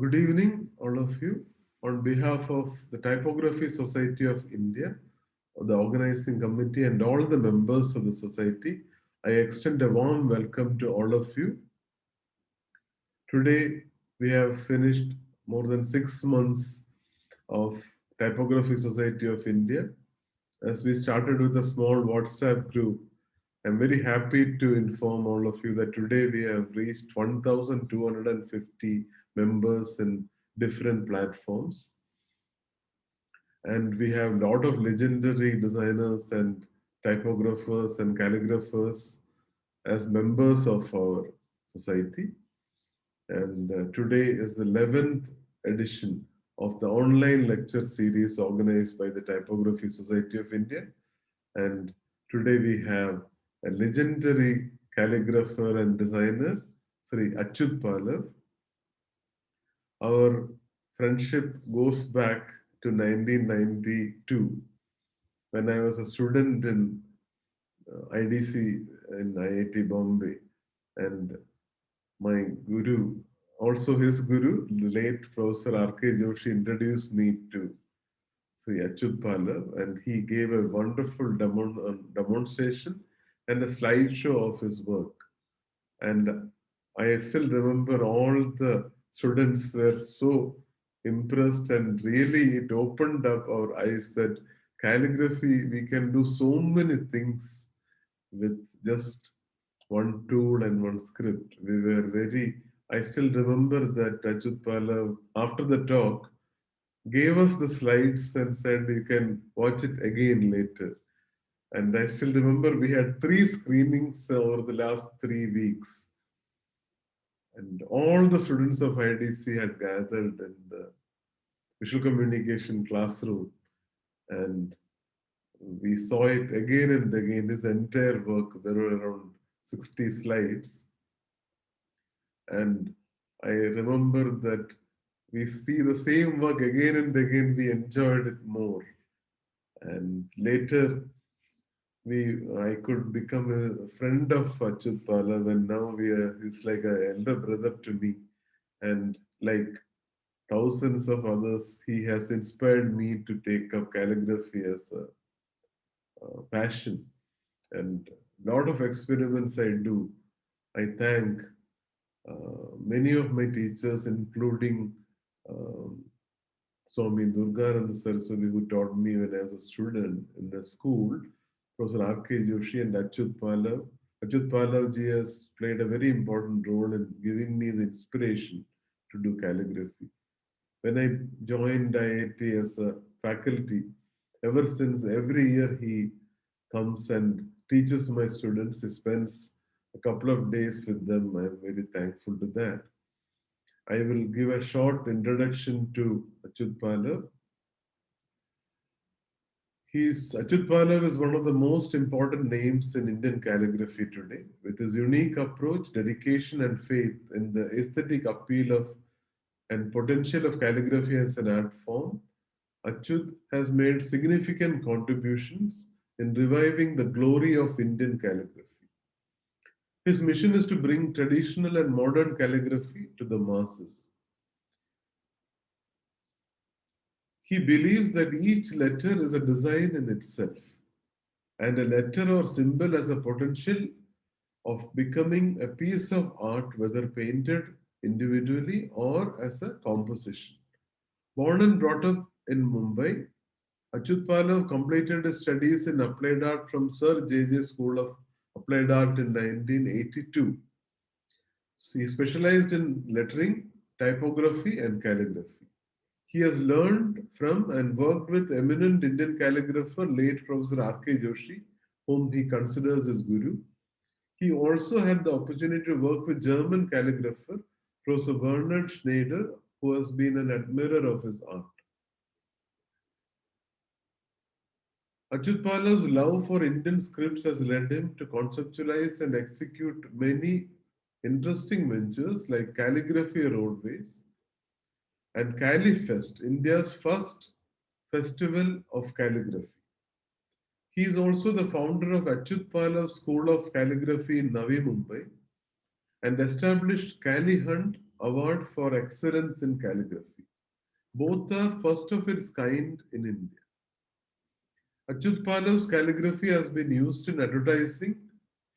Good evening, all of you. On behalf of the Typography Society of India, the organizing committee, and all the members of the society, I extend a warm welcome to all of you. Today, we have finished more than 6 months of Typography Society of India. As we started with a small WhatsApp group, I'm very happy to inform all of you that today we have reached 1,250 members in different platforms. And we have a lot of legendary designers and typographers and calligraphers as members of our society. And today is the 11th edition of the online lecture series organized by the Typography Society of India. And today we have a legendary calligrapher and designer, Sri Achyut Palav. Our friendship goes back to 1992 when I was a student in IDC in IIT Bombay. And my guru, also his guru, the late Professor R.K. Joshi, introduced me to Sri Achyut Palav, and he gave a wonderful demonstration and a slideshow of his work. And I still remember all the students were so impressed, and really it opened up our eyes that calligraphy, we can do so many things with just one tool and one script. We were very, I still remember that Achyut Palav, after the talk, gave us the slides and said you can watch it again later. And I still remember we had three screenings over the last 3 weeks. And all the students of IDC had gathered in the visual communication classroom. And we saw it again and again, his entire work. There were around 60 slides. And I remember that we see the same work again and again, we enjoyed it more. And later, I could become a friend of Achyut Palav, and now he's like an elder brother to me. And like thousands of others, he has inspired me to take up calligraphy as a passion. And a lot of experiments I do. I thank many of my teachers, including um, Swami Durgarand Saraswati, who taught me when I was a student in the school, Professor R.K. Joshi and Achyut Palav. Achyut Palav ji has played a very important role in giving me the inspiration to do calligraphy. When I joined IIT as a faculty, ever since every year he comes and teaches my students, he spends a couple of days with them. I'm very thankful to that. I will give a short introduction to Achyut Palav. Achyut Palav is one of the most important names in Indian calligraphy today. With his unique approach, dedication, and faith in the aesthetic appeal of and potential of calligraphy as an art form, Achyut has made significant contributions in reviving the glory of Indian calligraphy. His mission is to bring traditional and modern calligraphy to the masses. He believes that each letter is a design in itself, and a letter or symbol has a potential of becoming a piece of art, whether painted individually or as a composition. Born and brought up in Mumbai, Achyut Palav completed his studies in applied art from Sir J.J. School of Applied Art in 1982. He specialized in lettering, typography, and calligraphy. He has learned from and worked with eminent Indian calligrapher late Professor R.K. Joshi, whom he considers his guru. He also had the opportunity to work with German calligrapher Professor Bernhard Schneider, who has been an admirer of his art. Achyut Palav's love for Indian scripts has led him to conceptualize and execute many interesting ventures like Calligraphy Roadways and CalliFest, India's first festival of calligraphy. He is also the founder of Achyut Palav School of Calligraphy in Navi Mumbai and established Cali Hunt Award for Excellence in Calligraphy. Both are first of its kind in India. Achyut Pallav's calligraphy has been used in advertising,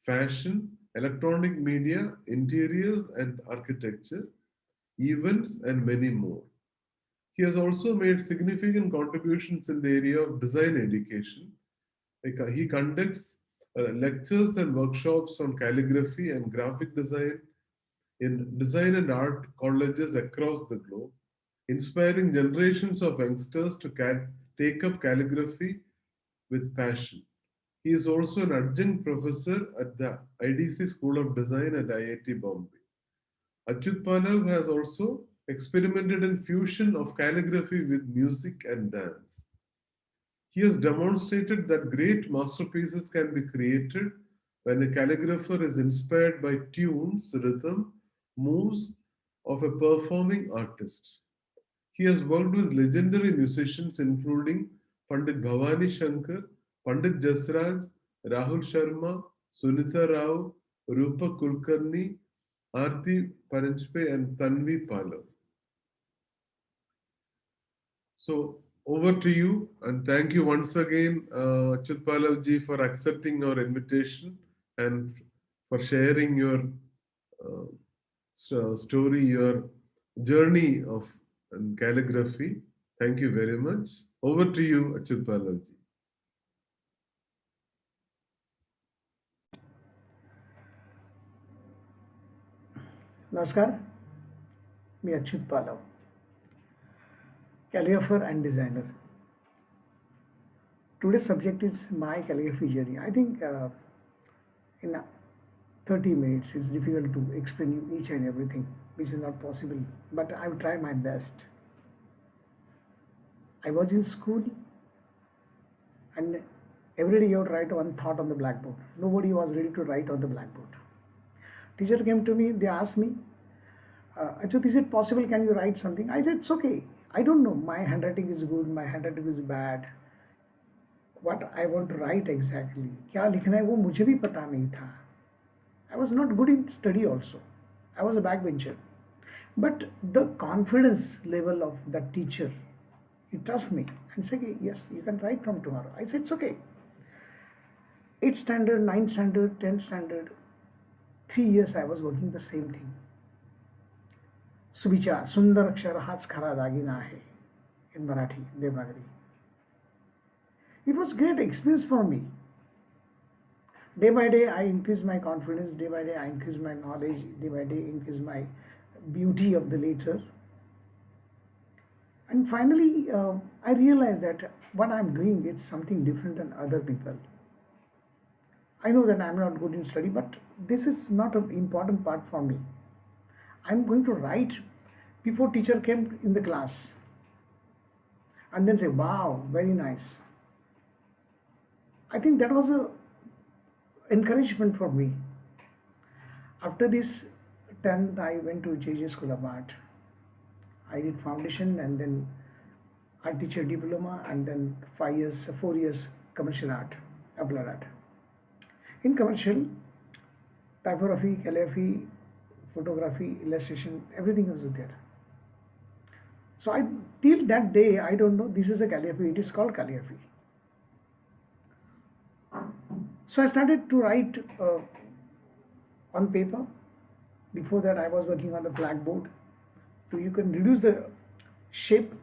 fashion, electronic media, interiors and architecture, events, and many more. He has also made significant contributions in the area of design education. He conducts lectures and workshops on calligraphy and graphic design in design and art colleges across the globe, inspiring generations of youngsters to take up calligraphy with passion. He is also an adjunct professor at the IDC School of Design at IIT Bombay. Achyut Pallav has also experimented in fusion of calligraphy with music and dance. He has demonstrated that great masterpieces can be created when a calligrapher is inspired by tunes, rhythm, moves of a performing artist. He has worked with legendary musicians including Pandit Bhavani Shankar, Pandit Jasraj, Rahul Sharma, Sunita Rao, Rupa Kulkarni, Aarti Paranjpe, and Tanvi Pallav. So over to you, and thank you once again, Achyut Pallav ji, for accepting our invitation and for sharing your story, your journey of calligraphy. Thank you very much. Over to you, Achyut Pallav ji. नमस्कार, मी अच्युत पालव, calligrapher and designer. Today's subject is my calligraphy journey. I think in 30 minutes it's difficult to explain you each and everything, which is not possible, but I will try my best. I was in school and every day you would write one thought on the blackboard. Nobody was ready to write on the blackboard. Teacher came to me, they asked me, Achyut, is it possible, can you write something? I said, it's okay. I don't know, my handwriting is good, my handwriting is bad. What I want to write exactly, क्या लिखना है वो मुझे भी पता नहीं था. I was not good in study also. I was a backbencher. But the confidence level of that teacher, he trust me and said, yes, you can write from tomorrow. I said, it's okay. 8th standard, 9th standard, 10th standard, 3 years I was working the same thing. सुविचार सुंदर अक्षर हाच खरा दागिना आहे in Marathi, Devanagari. It was great experience for me. Day by day I increase my confidence, day by day I increase my knowledge, day by day increase my beauty of the letter. And finally I realized that what I'm doing is something different than other people. I know that I'm not good in study, but this is not an important part for me. I'm going to write before teacher came in the class and then say, wow, very nice. I think that was a encouragement for me. After this 10th, I went to JJ School of Art. I did foundation and then art teacher diploma and then 4 years commercial art, applied art. In commercial, typography, calligraphy, photography, illustration, everything was there. So till that day, I don't know, this is a calligraphy, it is called calligraphy. So I started to write on paper. Before that I was working on the blackboard. So you can reduce the shape,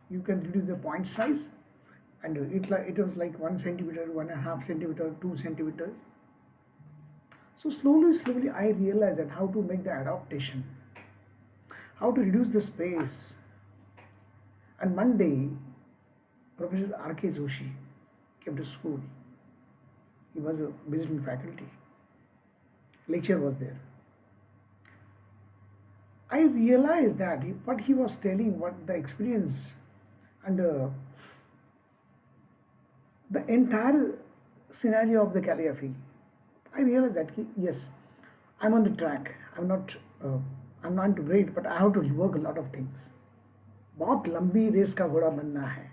you can reduce the point size, and it was like 1 centimeter, 1.5 centimeter, 2 centimeters. So slowly I realized that how to make the adaptation, how to reduce the space. And one day, Professor R.K. Joshi came to school. He was a visiting faculty. Lecture was there. I realized that what he was telling, what the experience and the entire scenario of the calligraphy, I realized that yes, I'm on the track. I'm not great, but I have to work a lot of things. बहुत लंबी race का घोड़ा बनना है,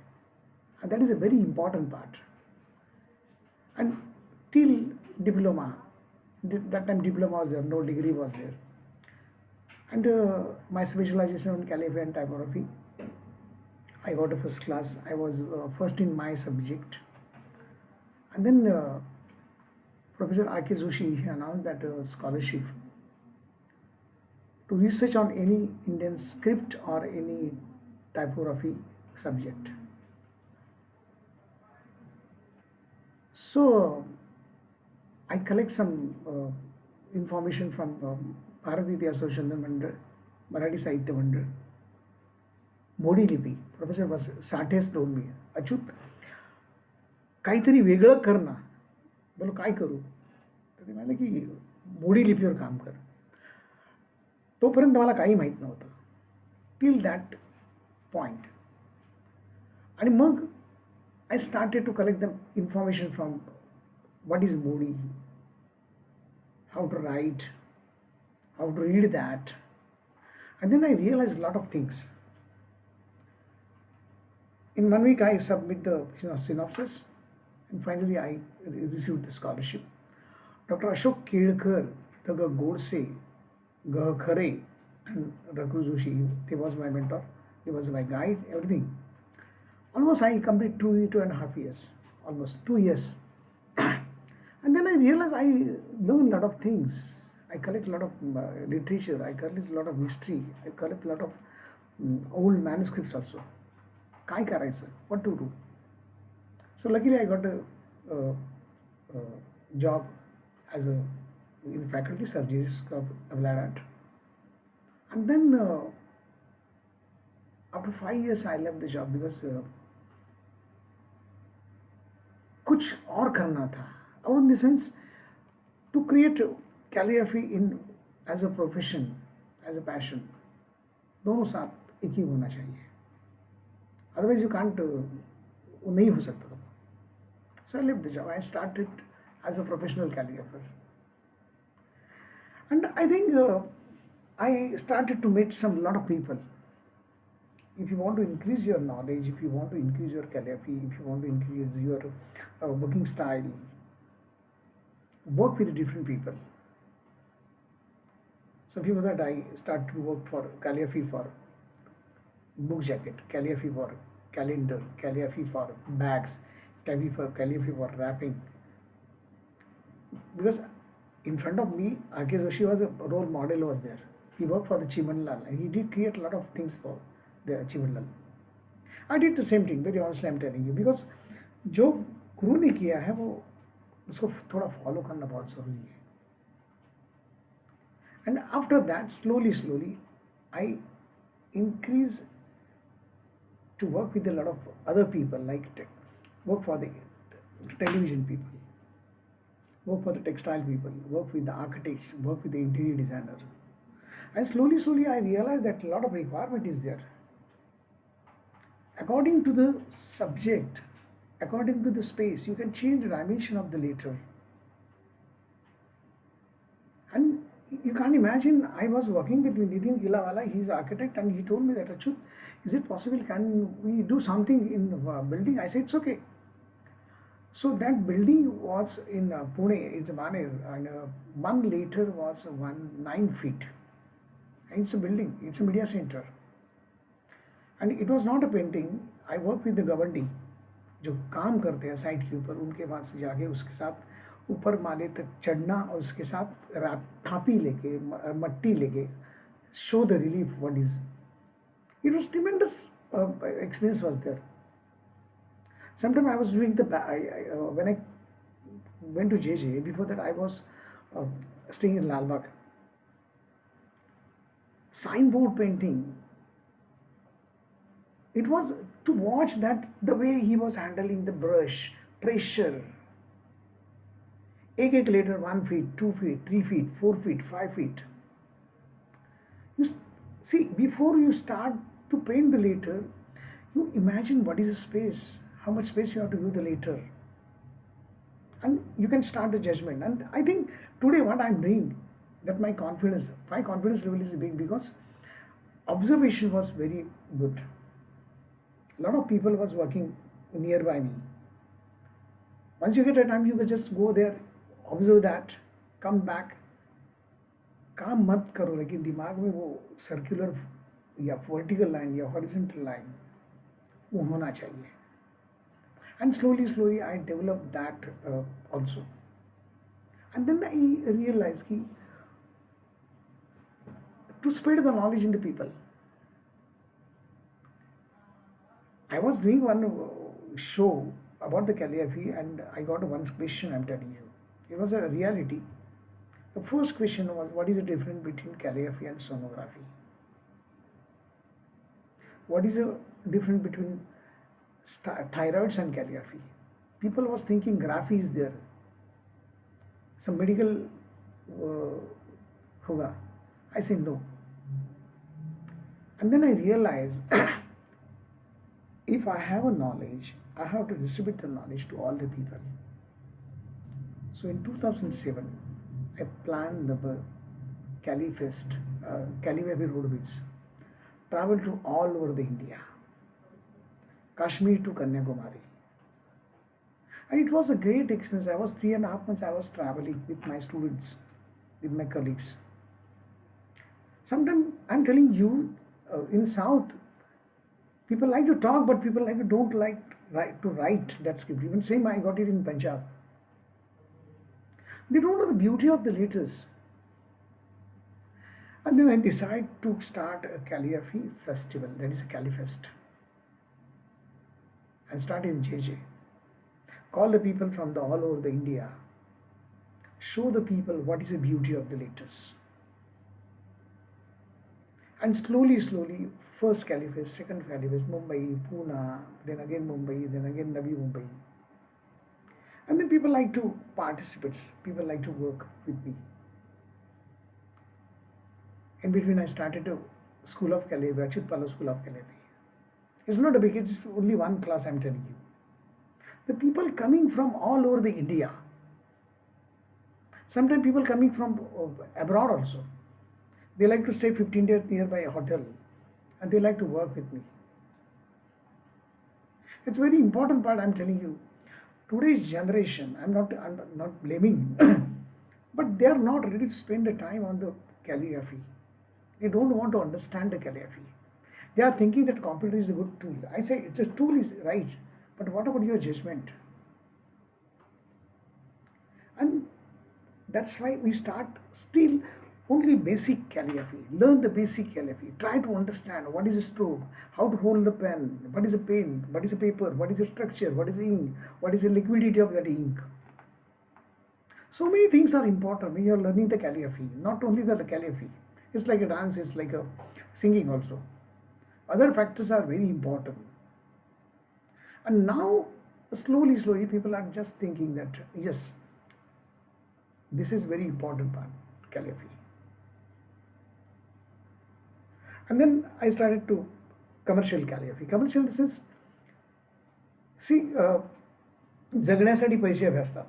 and that is a very important part. And till diploma, that time diploma was there, no degree was there. And my specialization on calligraphy and typography, I got a first class. I was first in my subject. And then Professor R.K. Joshi he announced that scholarship to research on any Indian script or any typography subject. So I collect some information from Bharat Itihas Sanshodhan Mandal, Marathi Sahitya Mandal, मोडी लिपी. Professor बस साठेच told me Achyut काहीतरी वेगळं कर ना. बोलो काय करू. तर ते म्हणाले की मोडी लिपीवर काम कर. तोपर्यंत मला काही माहीत नव्हतं टिल दॅट पॉईंट. आणि मग I started to collect the information from what is Modi, how to write, how to read that, and then I realized a lot of things. In 1 week, I submit the synopsis, and finally I received the scholarship. Dr. Ashok Kelkar, Daga Godse, Gah Khare, and Raghu Joshi, he was my mentor, he was my guide, everything. Almost I complete 2.5 years, almost 2 years. And then I realized I learn a lot of things. I collect a lot of literature, I collect a lot of history, I collect a lot of old manuscripts also. Kai करायचं, what to do. So luckily I got a job as a in faculty surgeries of Avlarat. And then after 5 years I left the job because कुछ और करना था. और in the sense to create calligraphy in as a profession, as a passion, दोनों साथ एक ही होना चाहिए. Otherwise you can't वो नहीं हो सकता. So I left the job. I started as a professional calligrapher. And I think I started to meet some lot of people. If you want to increase your knowledge, if you want to increase your calligraphy, if you want to increase your working style, work with different people. So before that I started to work for calligraphy for book jacket, calligraphy for calendar, calligraphy for bags, calligraphy for wrapping. Because in front of me, R.K. Joshi was a role model was there. He worked for the Chimanlal and he did create a lot of things for the Chimanlal. I did the same thing, very honestly I'm telling you, because जो गुरु ने किया है वो उसको थोड़ा follow करना बहुत जरूरी है. And after that, slowly I increase to work with a lot of other people, like work for the television people, work for the textile people, work with the architects, work with the interior designer. And slowly I realized that a lot of requirement is there. According to the subject, according to the space, you can change the dimension of the letter. And you can't imagine, I was working with Nitin Gilawala, he is an architect, and he told me that, Achut, is it possible, can we do something in the building? I said, it's okay. So that building was in Pune, it's a Maner, and 1 later was 9 feet. And it's a building, it's a media center. And it was not a painting. I worked with the Gavandi, जो काम करते हैं site के ऊपर, उनके पास जाके उसके साथ ऊपर माले तक चढ़ना और उसके साथ थापी लेके मट्टी लेके show the relief what is. It was tremendous experience was there. Sometime I was doing the when I went to JJ. Before that I was staying in Lal Bagh. Signboard painting. It was to watch that the way he was handling the brush, pressure. एक later 1 feet, 2 feet, 3 feet, 4 feet, 5 feet. You see, before you start to paint the letter, you imagine what is the space, how much space you have to give the letter. And you can start the judgment. And I think today what I'm doing, that my confidence level is big because observation was very good. A lot of people was working nearby me. Once you get a time, you can just go there, observe that, come back, काम मत करो, लेकिन दिमाग में वो circular या vertical line या horizontal line वो होना चाहिए. And slowly I developed that also. And then I realized ki, to spread the knowledge in the people. I was doing one show about the calligraphy, and I got one question. I'm telling you, it was a reality. The first question was, what is the difference between calligraphy and sonography? What is the difference between thyroids and calligraphy? People was thinking graphy is there, some medical hoga. I said no. And then I realized if I have a knowledge, I have to distribute the knowledge to all the people. So in 2007, I planned the Cali Fest, Calligraphy Roadways, travel to all over the India, Kashmir to Kanyakumari. And it was a great experience. I was 3.5 months I was traveling with my students, with my colleagues. Sometimes I'm telling you, in South, people like to talk, but people don't like to write that script. Even same I got it in Punjab. They don't know the beauty of the letters. And then I decided to start a calligraphy festival, that is a Callifest. And start in JJ. Call the people from all over the India. Show the people what is the beauty of the letters. And slowly, first Callifest, second Callifest, Mumbai, Pune, then again Mumbai, then again Navi Mumbai. And then people like to participate, people like to work with me. In between, I started a school of calligraphy, Achut School of Calligraphy. It's not a big, it's only one class I'm telling you. The people coming from all over the India. Sometimes people coming from abroad also. They like to stay 15 days nearby a hotel and they like to work with me. It's very important part I'm telling you. Today's generation, I'm not blaming, but they are not ready to spend the time on the calligraphy. They don't want to understand the calligraphy. They are thinking that computer is a good tool. I say it's a tool is right, but what about your judgment? And that's why we start still only basic calligraphy. Learn the basic calligraphy. Try to understand what is a stroke, how to hold the pen, what is a pen, what is a paper, what is the structure, what is the ink, what is the liquidity of that ink. So many things are important when you are learning the calligraphy. Not only the calligraphy. It's like a dance, it's like a singing also. Other factors are very important. And now, slowly, people are just thinking that, yes, this is very important part, calligraphy. And then I started to commercial calligraphy. Commercial in the sense, see, जगण्यासाठी पैसे हवे असतात.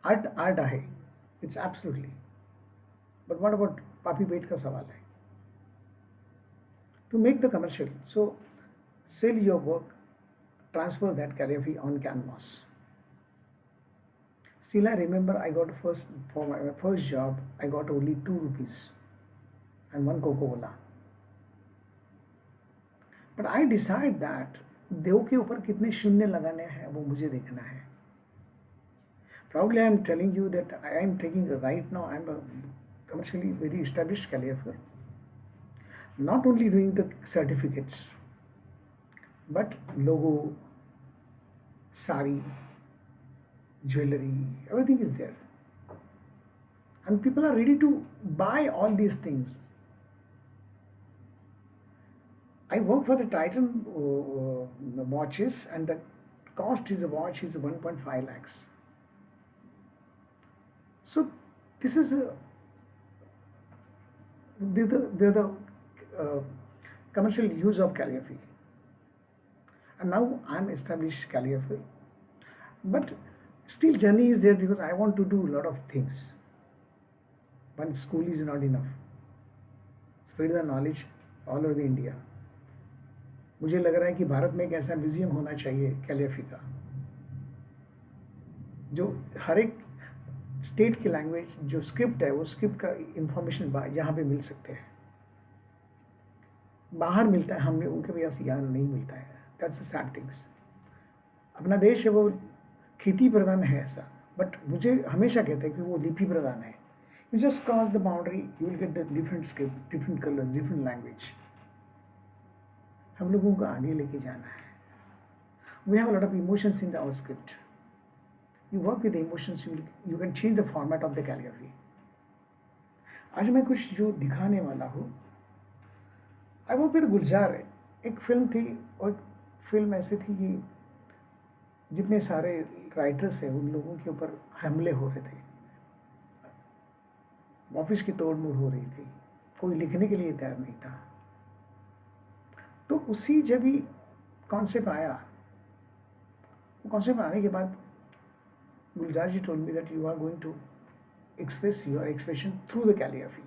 Art आहे, it's absolutely. But what about पापी पेट का सवाल है? To make the commercial, so sell your work, transfer that calligraphy on canvas. Still, I remember I got for my first job, I got only 2 rupees and 1 Coca-Cola. But I decide that देव के ऊपर कितने शून्य लगाने हैं वो मुझे देखना है. Proudly I am telling you that I am taking right now, I am a commercially very established calligrapher. Not only doing the certificates, but logo, sari, jewelry, everything is there. And people are ready to buy all these things. I work for the Titan watches, and the cost is a watch is 1.5 lakhs. So this is the commercial use of calligraphy. And now I am established calligrapher, but still journey is there because I want to do a lot of things. One school is not enough. Spread the knowledge all over India. मुझे लग रहा है कि भारत में एक ऐसा museum होना चाहिए कैलिग्राफी का, जो हर एक स्टेट की लैंग्वेज जो स्क्रिप्ट है वो स्क्रिप्ट का इंफॉर्मेशन यहाँ पे मिल सकते हैं, बाहर मिलता है, हमें उनके भी यहाँ नहीं मिलता है। That's sad things. अपना देश है वो खेती प्रधान है ऐसा, बट मुझे हमेशा कहते हैं कि वो लिपि प्रधान है। You just cross the boundary, you will get the different script, different colour, different language. हम लोगों को आगे लेके जाना है। We have lot of emotions in our script. You work with emotions, you can change the format of the calligraphy. आज मैं कुछ जो दिखाने वाला हूँ, आई वो फिर गुलजार है। एक फिल्म थी, और फिल्म ऐसी थी कि जितने सारे राइटर्स हैं उन लोगों के ऊपर हमले हो रहे थे, ऑफिस की तोड़ मोड़ हो रही थी, कोई लिखने के लिए तैयार नहीं था। तो उसी जब ही कॉन्सेप्ट आया, वो कॉन्सेप्ट आने के बाद Gulzar ji told me that you are going to express your expression through the calligraphy.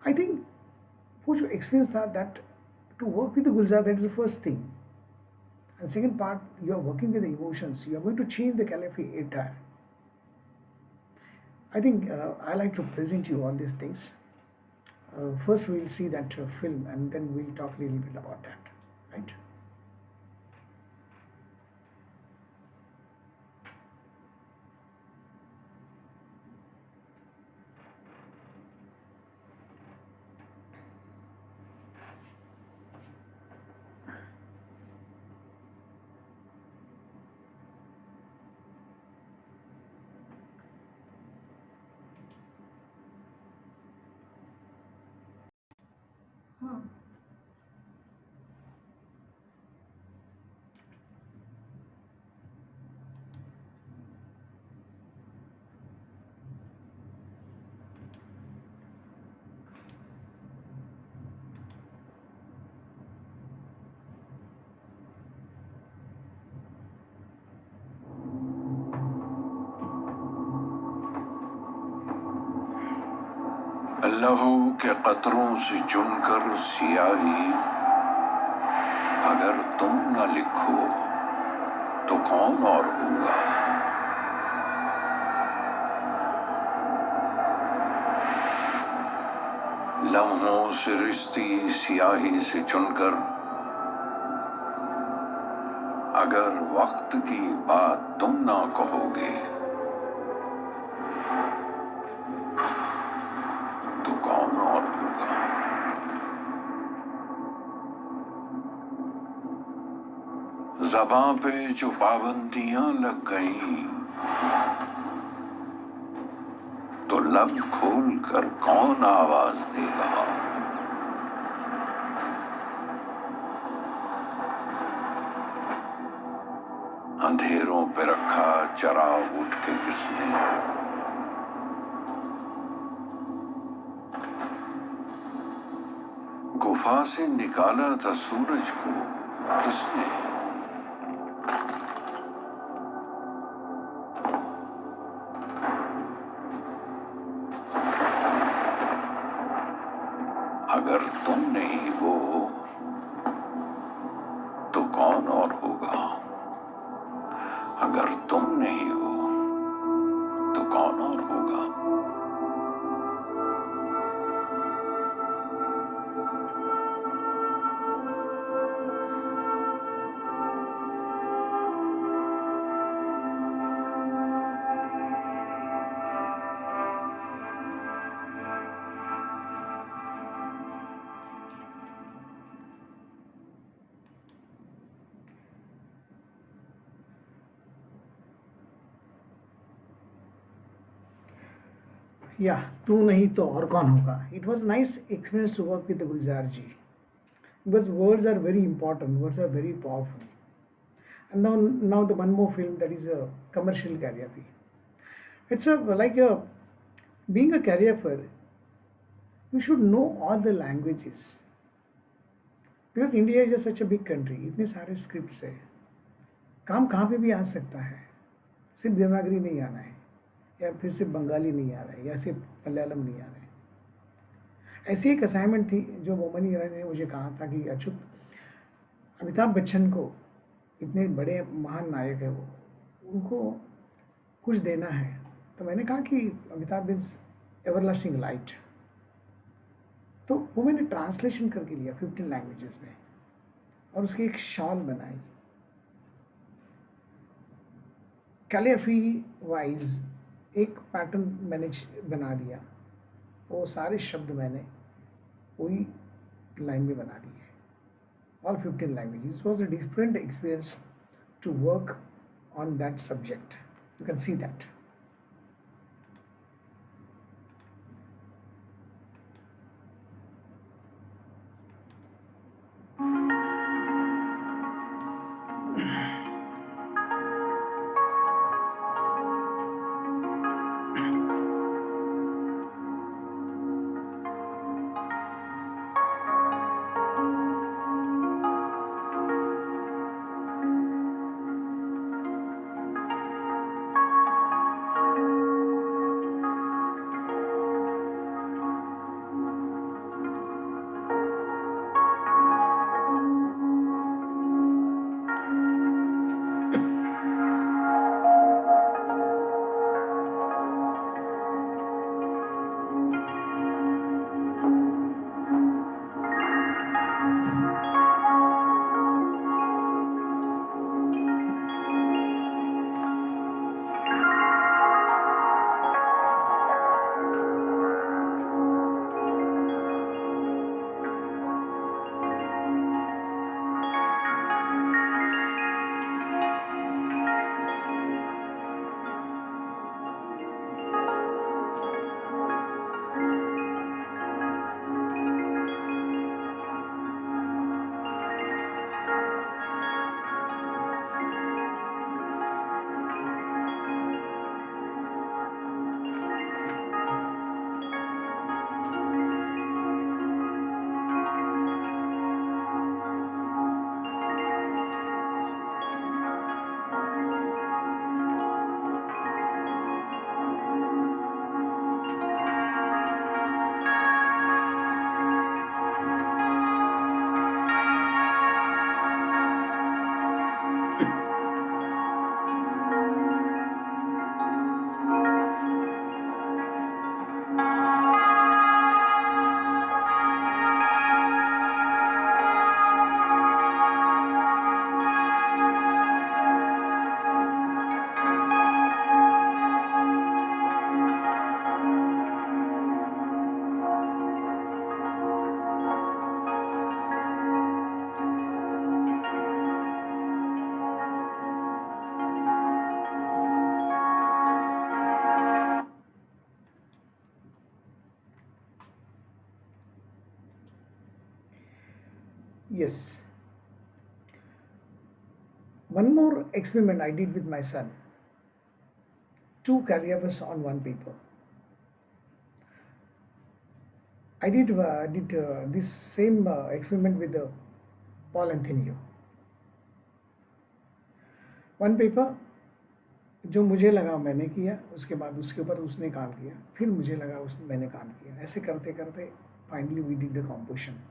I think वो जो experience था, that to work with the Gulzar, that is the first thing. And second part, you are working with the emotions. You are going to change the calligraphy entire. I think I like to present you all these things. First, we will see that film, and then we will talk a little bit about that, right? लहू के कतरों से चुनकर सियाही अगर तुम न लिखो तो कौन और होगा। लम्हों से रिश्ती सियाही से चुनकर अगर वक्त की बात तुम ना कहोगे तो कौन और होगा। ज़बां पे जो पाबंदियां लग गईं तो लब खोल कर कौन आवाज देगा। अंधेरों पे रखा चराग उठ के किसने, गुफा से निकाला था सूरज को किसने। अगर तुम नहीं हो तो कौन और होगा। अगर तुम नहीं हो तो कौन और होगा। Yeah, तू नहीं तो और कौन होगा. It was nice experience to work with the Gulzar ji, because words are very important, words are very powerful. And now the one more film, that is a commercial calligraphy. It's like being a calligrapher, you should know all the languages, because India is such a big country, इतने सारे scripts है, काम कहाँ पे भी आ सकता है, सिर्फ देवनागरी नहीं आना है, या फिर सिर्फ बंगाली नहीं आ रहा है, या सिर्फ मलयालम नहीं आ रहा है। ऐसी एक असाइनमेंट थी जो मोमनी ईरानी ने मुझे कहा था कि अच्युत, अमिताभ बच्चन को, इतने बड़े महान नायक है वो, उनको कुछ देना है, तो मैंने कहा कि अमिताभ इज एवरलास्टिंग लाइट, तो वो मैंने ट्रांसलेशन करके लिया 15 लैंग्वेजेस में और उसकी एक शॉल बनाई कैलिग्राफी वाइज। एक पैटर्न मैंने बना दिया, वो सारे शब्द मैंने वही लाइन में बना दिए, all 15 languages. It was a different experience to work on that subject. You can see that. Yes. One more experiment I did with my son. Two calligraphers on one paper. I did this same experiment with Paul Anthony. One paper जो मुझे लगा मैंने किया, उसके बाद उसके ऊपर उसने काम किया, फिर मुझे लगा मैंने काम किया, ऐसे करते करते finally we did the composition.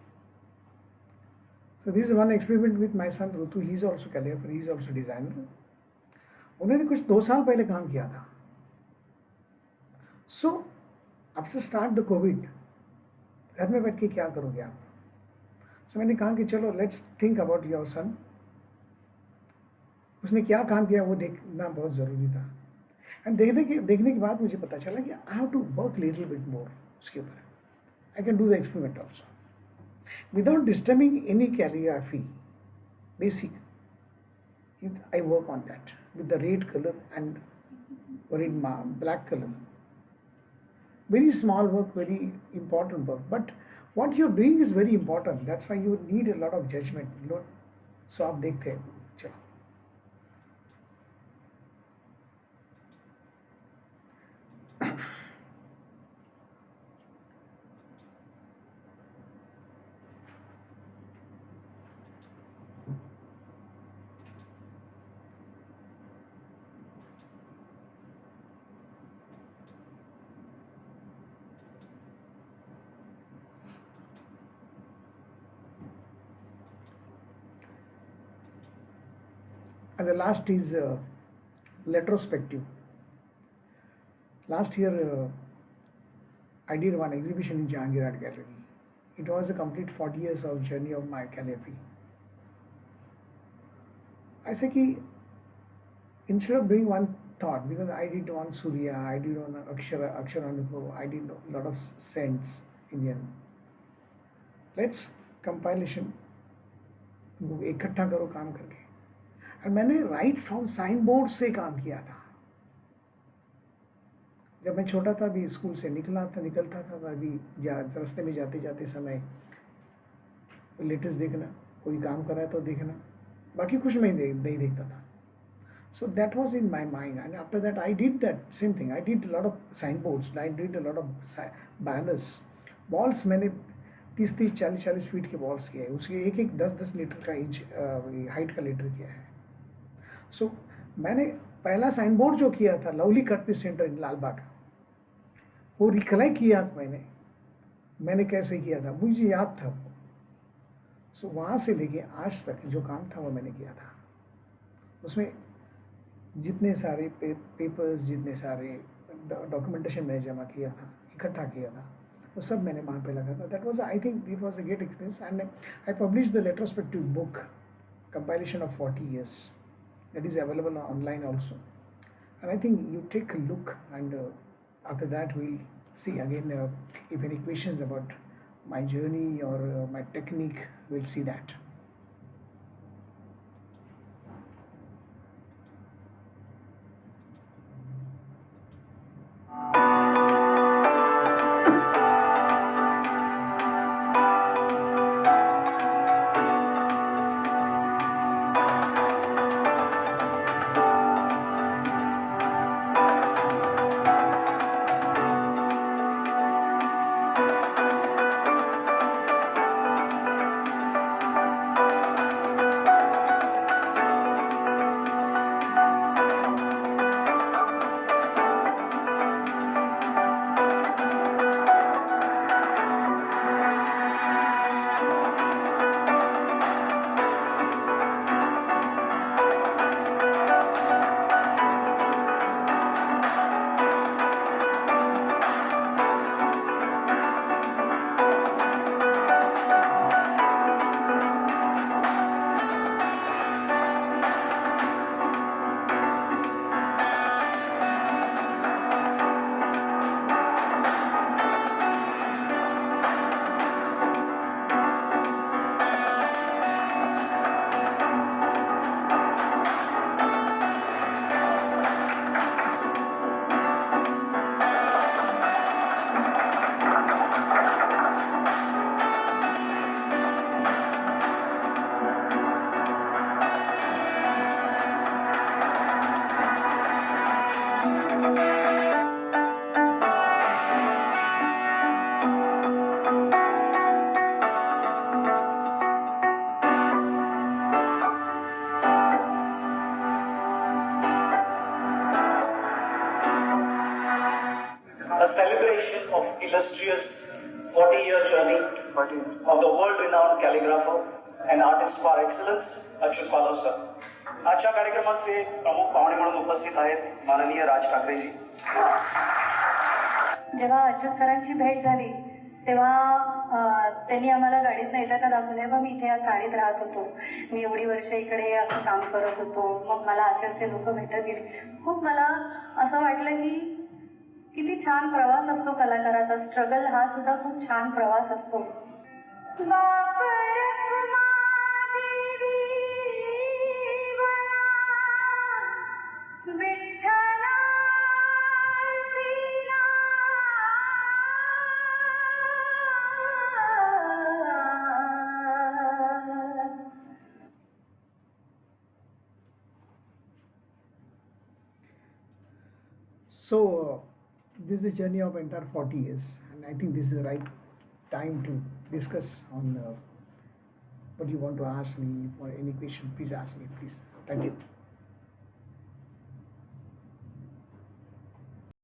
So this is one experiment with my son Rutu. He is also calligrapher, he is also designer. उन्होंने कुछ 2 साल पहले काम किया था. So अब से स्टार्ट द कोविड, घर में बैठ के क्या करोगे आप? So मैंने कहा कि चलो let's think about your son. उसने क्या काम किया वो देखना बहुत ज़रूरी था. एंड देखने के बाद मुझे पता चला कि I have to work little bit more उसके ऊपर. I can do the experiment also without disturbing any calligraphy. Basic, I work on that with the red color and red black color. Very small work, very important work, but what you're doing is very important. That's why you need a lot of judgment. So आप देखते हैं. चलो. And the last is retrospective. Last year, I did one exhibition in Jahangir Art Gallery. It was a complete 40 years of journey of my calligraphy. I say कि instead of doing one thought, because I did one Surya, I did one Aksharanubhav, I did a lot of saints, Indian. Let's compilation इकट्ठा करो काम करके. और मैंने right from sign board से काम किया था. जब मैं छोटा था भी स्कूल से निकलता था अभी रास्ते में जाते जाते समय लेटेस्ट देखना, कोई काम कर रहा है तो देखना, बाकी कुछ नहीं देखता था. So that was in my mind, and after that I did that same thing. I did a lot of signboards, I did a lot of banners. Balls मैंने 30-30, 40-40 फीट के बॉल्स किए हैं. उसके एक 10-10 लीटर का इंच हाइट का litre किया है. सो मैंने पहला साइन बोर्ड जो किया था लवली कट पीस सेंटर इन लालबाग, वो रिकलेक्ट किया मैंने कैसे किया था, मुझे याद था. सो वहाँ से लेके आज तक जो काम था वो मैंने किया था. उसमें जितने सारे पेपर्स, जितने सारे डॉक्यूमेंटेशन मैंने जमा किया था, इकट्ठा किया था, वो सब मैंने वहाँ पे लगा था. That was, I think it was a great experience, and I publish the retrospective book compilation of 40 years that is available online also, and I think you take a look, and after that we'll see again if any questions about my journey or my technique, we'll see that. A celebration of illustrious 40-year journey of the world-renowned calligrapher and artist par excellence, Achyut पालव sir. आजच्या कार्यक्रमाचे प्रमुख पाहुणे म्हणून उपस्थित आहेत माननीय राज ठाकरेजी. जेव्हा अच्युत सरांची भेट झाली तेव्हा त्यांनी आम्हाला गाडीतनं येताना दाखवलं, मग मी इथे या चाळीत राहत होतो, मी एवढी वर्ष इकडे असं काम करत होतो, मग मला असे लोक भेटत गेले. खूप मला असं वाटलं की किती छान प्रवास असतो कलाकाराचा. स्ट्रगल हा सुद्धा खूप छान प्रवास असतो. So this is the journey of entire 40 years, and I think this is the right time to discuss on what you want to ask me, or any question, please ask me, please. Thank you.